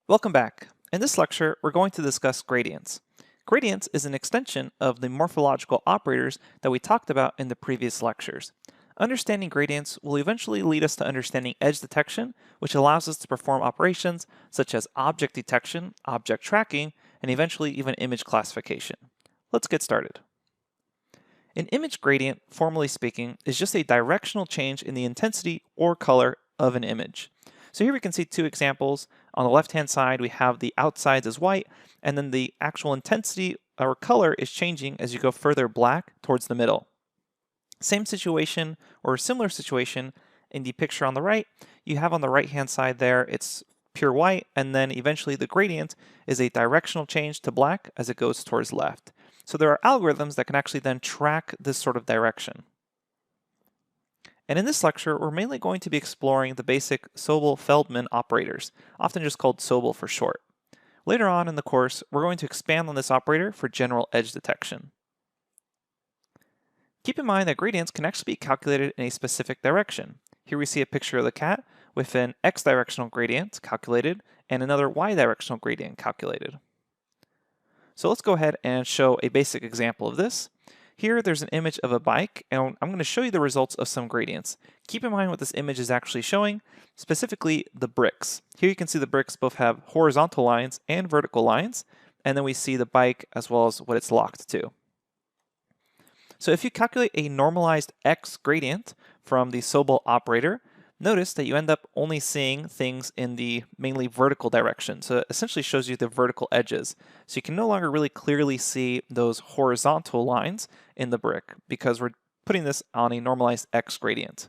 Welcome back. In this lecture, we're going to discuss gradients. Gradients is an extension of the morphological operators that we talked about in the previous lectures. Understanding gradients will eventually lead us to understanding edge detection, which allows us to perform operations such as object detection, object tracking, and eventually even image classification. Let's get started. An image gradient, formally speaking, is just a directional change in the intensity or color of an image. So here we can see two examples. On the left-hand side, we have the outsides as white, and then the actual intensity or color is changing as you go further black towards the middle. Same situation or similar situation in the picture on the right. You have on the right-hand side there, it's pure white, and then eventually the gradient is a directional change to black as it goes towards left. So there are algorithms that can actually then track this sort of direction. And in this lecture, we're mainly going to be exploring the basic Sobel-Feldman operators, often just called Sobel for short. Later on in the course, we're going to expand on this operator for general edge detection. Keep in mind that gradients can actually be calculated in a specific direction. Here we see a picture of the cat with an x-directional gradient calculated and another y-directional gradient calculated. So let's go ahead and show a basic example of this. Here there's an image of a bike, and I'm going to show you the results of some gradients. Keep in mind what this image is actually showing, specifically the bricks. Here you can see the bricks both have horizontal lines and vertical lines, and then we see the bike as well as what it's locked to. So if you calculate a normalized x gradient from the Sobel operator, notice that you end up only seeing things in the mainly vertical direction. So it essentially shows you the vertical edges. So you can no longer really clearly see those horizontal lines in the brick because we're putting this on a normalized x gradient.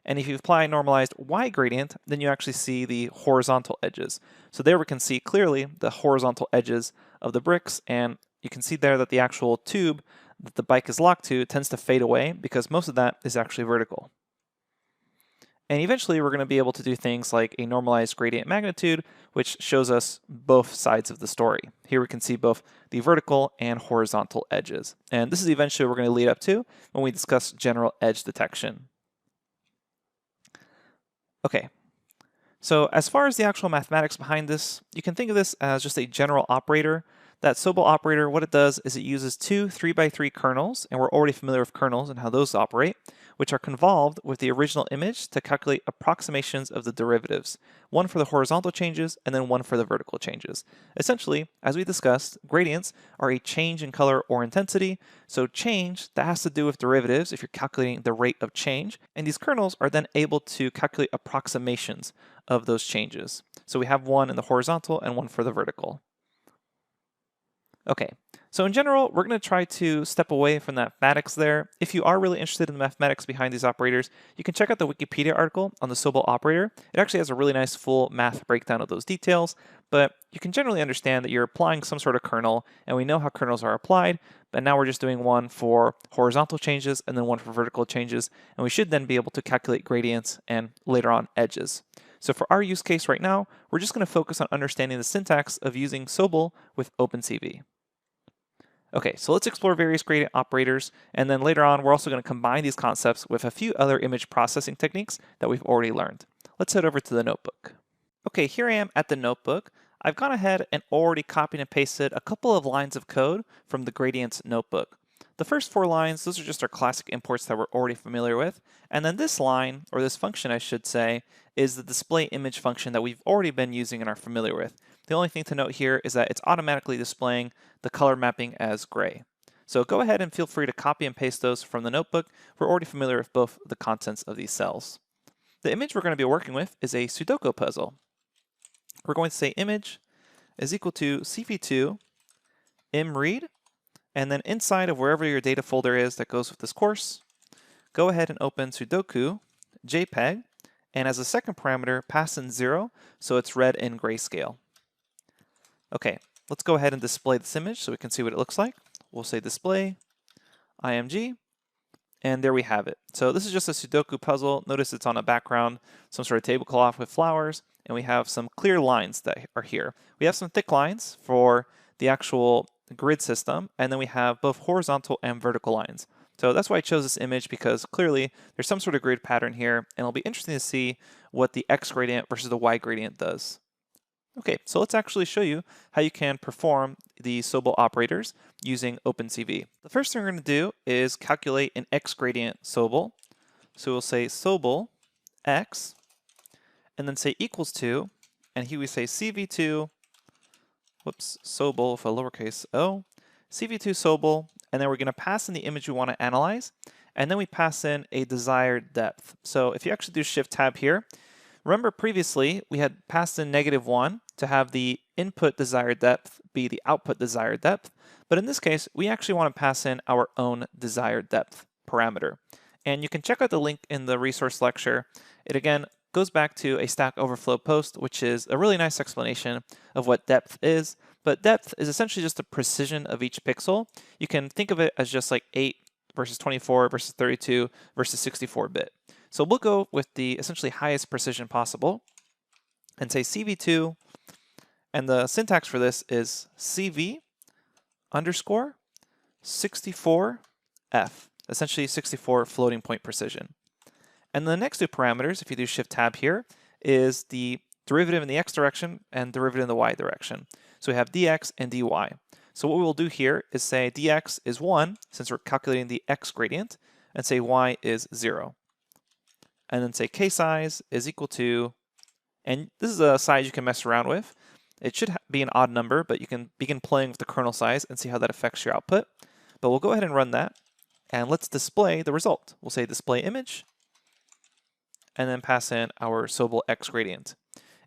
And if you apply a normalized y gradient, then you actually see the horizontal edges. So there we can see clearly the horizontal edges of the bricks, and you can see there that the actual tube that the bike is locked to tends to fade away because most of that is actually vertical. And eventually we're going to be able to do things like a normalized gradient magnitude, which shows us both sides of the story. Here we can see both the vertical and horizontal edges. And this is eventually what we're going to lead up to when we discuss general edge detection. Okay, so as far as the actual mathematics behind this, you can think of this as just a general operator. That Sobel operator, what it does is it uses two 3x3 kernels, and we're already familiar with kernels and how those operate, which are convolved with the original image to calculate approximations of the derivatives, one for the horizontal changes and then one for the vertical changes. Essentially, as we discussed, gradients are a change in color or intensity, so change, that has to do with derivatives if you're calculating the rate of change, and these kernels are then able to calculate approximations of those changes. So we have one in the horizontal and one for the vertical. Okay, so in general, we're going to try to step away from the mathematics there. If you are really interested in the mathematics behind these operators, you can check out the Wikipedia article on the Sobel operator. It actually has a really nice full math breakdown of those details, but you can generally understand that you're applying some sort of kernel, and we know how kernels are applied, but now we're just doing one for horizontal changes and then one for vertical changes, and we should then be able to calculate gradients and later on edges. So for our use case right now, we're just going to focus on understanding the syntax of using Sobel with OpenCV. Okay, so let's explore various gradient operators, and then later on we're also going to combine these concepts with a few other image processing techniques that we've already learned. Let's head over to the notebook. Okay, here I am at the notebook. I've gone ahead and already copied and pasted a couple of lines of code from the gradients notebook. The first 4 lines, those are just our classic imports that we're already familiar with. And then this line, or this function I should say, is the display image function that we've already been using and are familiar with. The only thing to note here is that it's automatically displaying the color mapping as gray. So go ahead and feel free to copy and paste those from the notebook. We're already familiar with both the contents of these cells. The image we're going to be working with is a Sudoku puzzle. We're going to say image is equal to cv2 imread, and then inside of wherever your data folder is that goes with this course, go ahead and open Sudoku JPEG, and as a second parameter, pass in 0, so it's read in grayscale. Okay, let's go ahead and display this image so we can see what it looks like. We'll say display img, and there we have it. So this is just a Sudoku puzzle. Notice it's on a background, some sort of tablecloth with flowers, and we have some clear lines that are here. We have some thick lines for the actual grid system, and then we have both horizontal and vertical lines. So that's why I chose this image, because clearly there's some sort of grid pattern here, and it'll be interesting to see what the x gradient versus the y gradient does. Okay, so let's actually show you how you can perform the Sobel operators using OpenCV. The first thing we're going to do is calculate an x gradient Sobel. So we'll say Sobel x, and then say equals to, and here we say CV2, Sobel with a lowercase o, CV2 Sobel, and then we're going to pass in the image we want to analyze, and then we pass in a desired depth. So if you actually do Shift Tab here, remember previously we had passed in -1 to have the input desired depth be the output desired depth, but in this case we actually want to pass in our own desired depth parameter. And you can check out the link in the resource lecture. It again goes back to a Stack Overflow post, which is a really nice explanation of what depth is. But depth is essentially just the precision of each pixel. You can think of it as just like 8 versus 24 versus 32 versus 64-bit. So we'll go with the essentially highest precision possible and say CV2, and the syntax for this is CV underscore 64F, essentially 64 floating point precision. And the next two parameters, if you do Shift Tab here, is the derivative in the x direction and derivative in the y direction. So we have dx and dy. So what we will do here is say dx is 1, since we're calculating the x gradient, and say y is 0. And then say k-size is equal to, and this is a size you can mess around with. It should be an odd number, but you can begin playing with the kernel size and see how that affects your output. But we'll go ahead and run that, and let's display the result. We'll say display image, and then pass in our Sobel x gradient.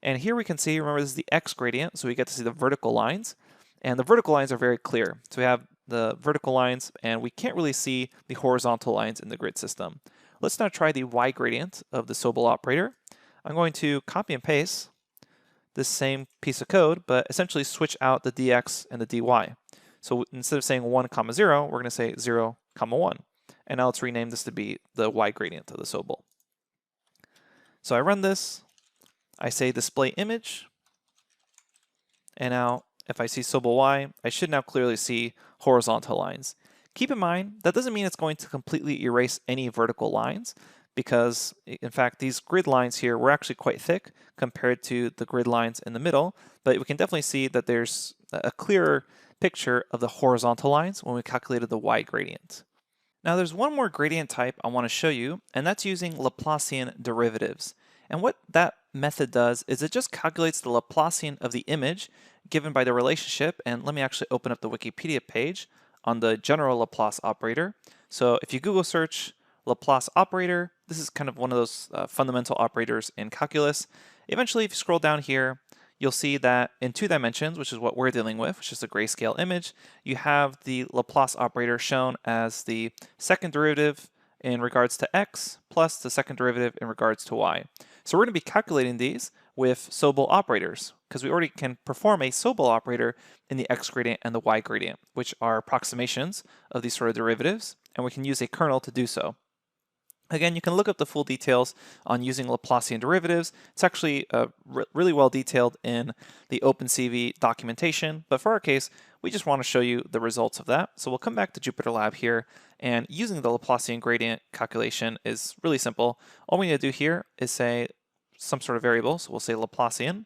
And here we can see, remember this is the x gradient, so we get to see the vertical lines. And the vertical lines are very clear. So we have the vertical lines, and we can't really see the horizontal lines in the grid system. Let's now try the y gradient of the Sobel operator. I'm going to copy and paste this same piece of code, but essentially switch out the dx and the dy. So instead of saying 1, 0, we're going to say 0, 1. And now let's rename this to be the y gradient of the Sobel. So I run this, I say display image, and now if I see Sobel y, I should now clearly see horizontal lines. Keep in mind, that doesn't mean it's going to completely erase any vertical lines, because in fact these grid lines here were actually quite thick compared to the grid lines in the middle, but we can definitely see that there's a clearer picture of the horizontal lines when we calculated the y gradient. Now there's one more gradient type I want to show you, and that's using Laplacian derivatives. And what that method does is it just calculates the Laplacian of the image given by the relationship, and let me actually open up the Wikipedia page on the general Laplace operator. So if you Google search Laplace operator, this is kind of one of those fundamental operators in calculus. Eventually, if you scroll down here, you'll see that in 2 dimensions, which is what we're dealing with, which is a grayscale image, you have the Laplace operator shown as the second derivative in regards to x plus the second derivative in regards to y. So we're going to be calculating these with Sobel operators, because we already can perform a Sobel operator in the x gradient and the y gradient, which are approximations of these sort of derivatives, and we can use a kernel to do so. Again, you can look up the full details on using Laplacian derivatives. It's actually really well detailed in the OpenCV documentation, but for our case, we just want to show you the results of that. So we'll come back to JupyterLab here, and using the Laplacian gradient calculation is really simple. All we need to do here is say some sort of variable, so we'll say Laplacian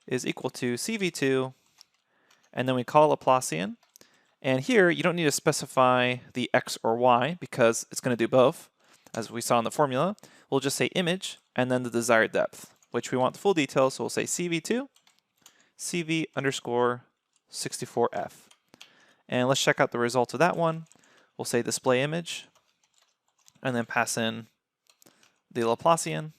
is equal to CV2, and then we call Laplacian. And here, you don't need to specify the x or y because it's going to do both, as we saw in the formula. We'll just say image and then the desired depth, which we want the full details, so we'll say CV2, CV underscore 64F. And let's check out the result of that one. We'll say display image, and then pass in the Laplacian.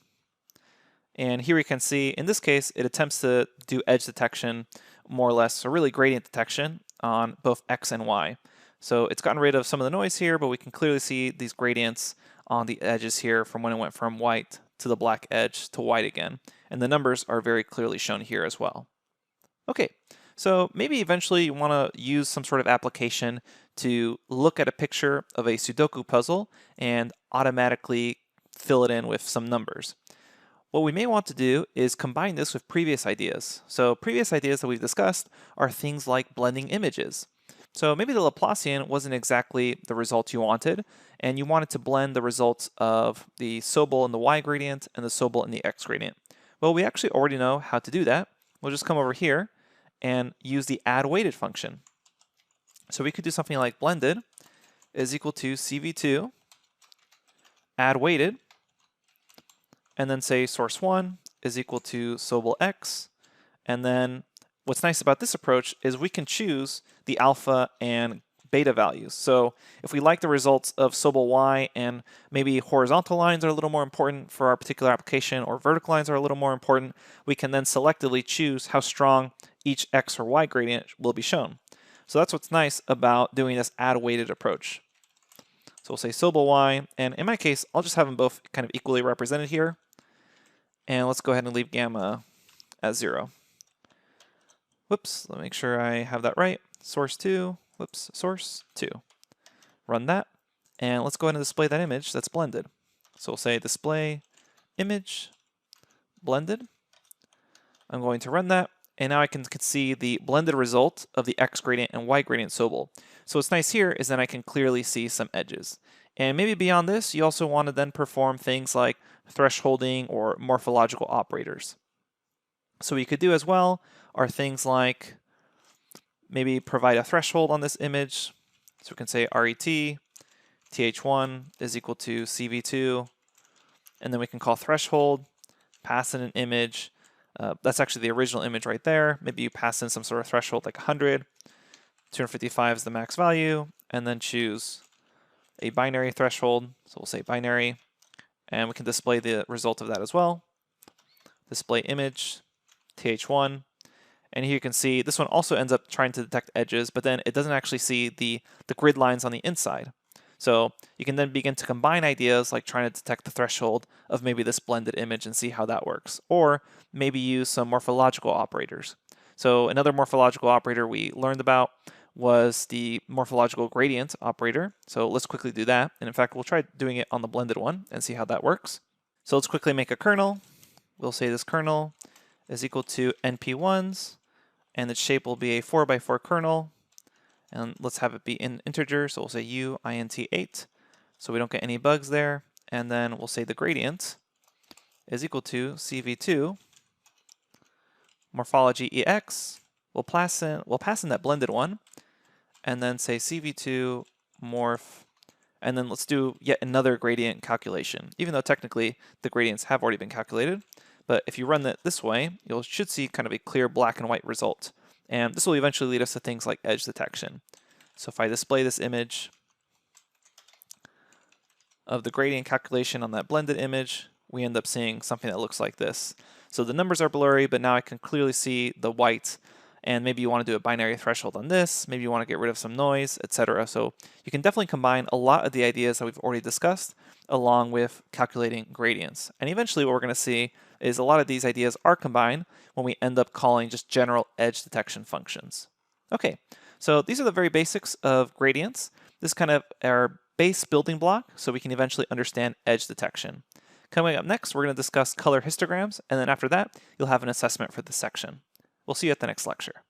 And here we can see, in this case, it attempts to do edge detection, more or less, so really gradient detection on both x and y. So it's gotten rid of some of the noise here, but we can clearly see these gradients on the edges here from when it went from white to the black edge to white again. And the numbers are very clearly shown here as well. Okay, so maybe eventually you want to use some sort of application to look at a picture of a Sudoku puzzle and automatically fill it in with some numbers. What we may want to do is combine this with previous ideas. So previous ideas that we've discussed are things like blending images. So maybe the Laplacian wasn't exactly the result you wanted, and you wanted to blend the results of the Sobel in the y gradient and the Sobel in the x gradient. Well, we actually already know how to do that. We'll just come over here and use the add weighted function. So we could do something like blended is equal to CV2 add weighted, and then say source 1 is equal to Sobel x, and then what's nice about this approach is we can choose the alpha and beta values. So if we like the results of Sobel y and maybe horizontal lines are a little more important for our particular application, or vertical lines are a little more important, we can then selectively choose how strong each x or y gradient will be shown. So that's what's nice about doing this add weighted approach. So we'll say Sobel y, and in my case, I'll just have them both kind of equally represented here. And let's go ahead and leave gamma as 0. Whoops, let me make sure I have that right. Source 2, whoops, source 2. Run that, and let's go ahead and display that image that's blended. So we'll say display image blended. I'm going to run that, and now I can see the blended result of the x gradient and y gradient Sobel. So what's nice here is that I can clearly see some edges. And maybe beyond this, you also want to then perform things like thresholding or morphological operators. So what you could do as well are things like maybe provide a threshold on this image. So we can say RET, TH1 is equal to CV2, and then we can call threshold, pass in an image. That's actually the original image right there. Maybe you pass in some sort of threshold like 100, 255 is the max value, and then choose a binary threshold. So we'll say binary, and we can display the result of that as well. Display image, TH1, and here you can see this one also ends up trying to detect edges, but then it doesn't actually see the grid lines on the inside. So you can then begin to combine ideas like trying to detect the threshold of maybe this blended image and see how that works, or maybe use some morphological operators. So another morphological operator we learned about was the morphological gradient operator. So let's quickly do that. And in fact, we'll try doing it on the blended one and see how that works. So let's quickly make a kernel. We'll say this kernel is equal to NP1s, and its shape will be a 4x4 kernel. And let's have it be in integer, so we'll say uint8, so we don't get any bugs there. And then we'll say the gradient is equal to CV2 morphology ex. We'll pass in that blended one, and then say CV2 morph, and then let's do yet another gradient calculation, even though technically the gradients have already been calculated. But if you run that this way, you should see kind of a clear black and white result. And this will eventually lead us to things like edge detection. So if I display this image of the gradient calculation on that blended image, we end up seeing something that looks like this. So the numbers are blurry, but now I can clearly see the white, and maybe you want to do a binary threshold on this, maybe you want to get rid of some noise, etc. So you can definitely combine a lot of the ideas that we've already discussed along with calculating gradients. And eventually what we're going to see is a lot of these ideas are combined when we end up calling just general edge detection functions. Okay, so these are the very basics of gradients. This is kind of our base building block so we can eventually understand edge detection. Coming up next, we're going to discuss color histograms, and then after that, you'll have an assessment for this section. We'll see you at the next lecture.